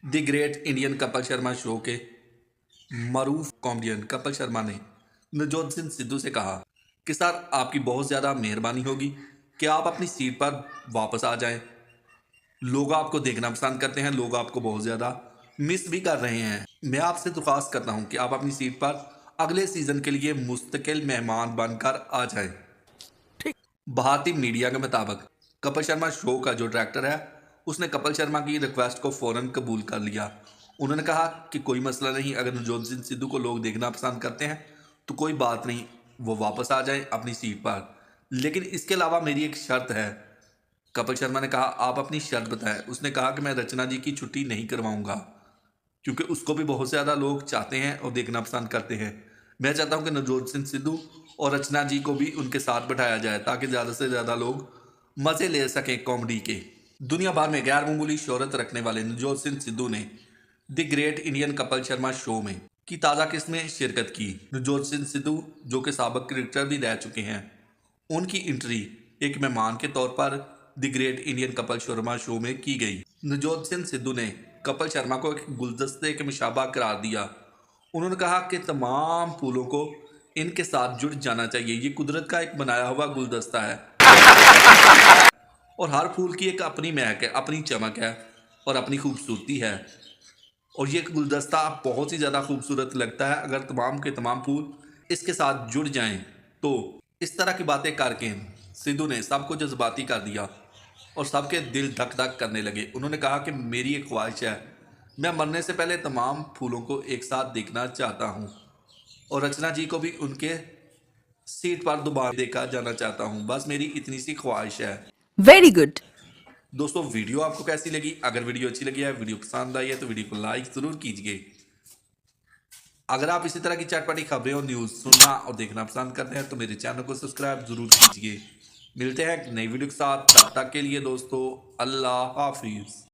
The great Indian Kapil Sharma show के मरूफ comedian Kapil Sharma ने नवजोत सिंह सिद्धू से कहा कि सर आपकी बहुत ज़्यादा मेहरबानी होगी कि आप अपनी सीट पर वापस आ जाएं। लोग आपको देखना पसंद करते हैं, लोग आपको बहुत ज़्यादा मिस भी कर रहे हैं। मैं आपसे दरख्वास्त करता हूं कि आप अपनी सीट पर अगले सीज़न के लिए मुस्तकिल मेहमान बनकर आ जाएं। भारतीय मीडिया के मुताबिक कपिल शर्मा शो का जो डायरेक्टर है उसने कपिल शर्मा की रिक्वेस्ट को फ़ौरन कबूल कर लिया। उन्होंने कहा कि कोई मसला नहीं, अगर नवजोत सिंह सिद्धू को लोग देखना पसंद करते हैं तो कोई बात नहीं, वो वापस आ जाएं अपनी सीट पर, लेकिन इसके अलावा मेरी एक शर्त है। कपिल शर्मा ने कहा आप अपनी शर्त बताएं। उसने कहा कि मैं रचना जी की छुट्टी नहीं करवाऊंगा क्योंकि उसको भी बहुत ज़्यादा लोग चाहते हैं और देखना पसंद करते हैं। मैं चाहता हूं कि नवजोत सिंह सिद्धू और रचना जी को भी उनके साथ बैठाया जाए ताकि ज़्यादा से ज़्यादा लोग मज़े ले सकें कॉमेडी के। दुनिया भर में गैर मामूली शोहरत रखने वाले नवजोत सिंह सिद्धू ने the great Indian Kapil Sharma show में की ताज़ा किस्त में शिरकत की। नवजोत सिंह सिद्धू जो कि साबिक क्रिकेटर भी रह चुके हैं, उनकी एंट्री एक मेहमान के तौर पर the great Indian Kapil Sharma show में की गई। नवजोत सिंह सिद्धू ने कपिल शर्मा को एक गुलदस्ते के मुशाबा करार दिया। उन्होंने कहा कि तमाम फूलों को इनके साथ जुड़ जाना चाहिए, ये कुदरत का एक बनाया हुआ गुलदस्ता है और हर फूल की एक अपनी महक है, अपनी चमक है और अपनी खूबसूरती है। और ये गुलदस्ता बहुत ही ज़्यादा खूबसूरत लगता है अगर तमाम के तमाम फूल इसके साथ जुड़ जाएं। तो इस तरह की बातें करके सिद्धू ने सबको जज्बाती कर दिया और सबके दिल धक धक करने लगे। उन्होंने कहा कि मेरी एक ख्वाहिश है, मैं मरने से पहले तमाम फूलों को एक साथ देखना चाहता हूँ और रचना जी को भी उनके सीट पर दोबारा देखा जाना चाहता हूँ। बस मेरी इतनी सी ख्वाहिश है। Very good. दोस्तों वीडियो आपको कैसी लगी? अगर वीडियो अच्छी लगी है, वीडियो पसंद आई है तो वीडियो को लाइक ज़रूर कीजिए। अगर आप इसी तरह की चटपटी खबरें और न्यूज़ सुनना और देखना पसंद करते हैं तो मेरे चैनल को सब्सक्राइब ज़रूर कीजिए। मिलते हैं एक नई वीडियो के साथ, तब तक के लिए दोस्तों अल्लाह हाफिज़।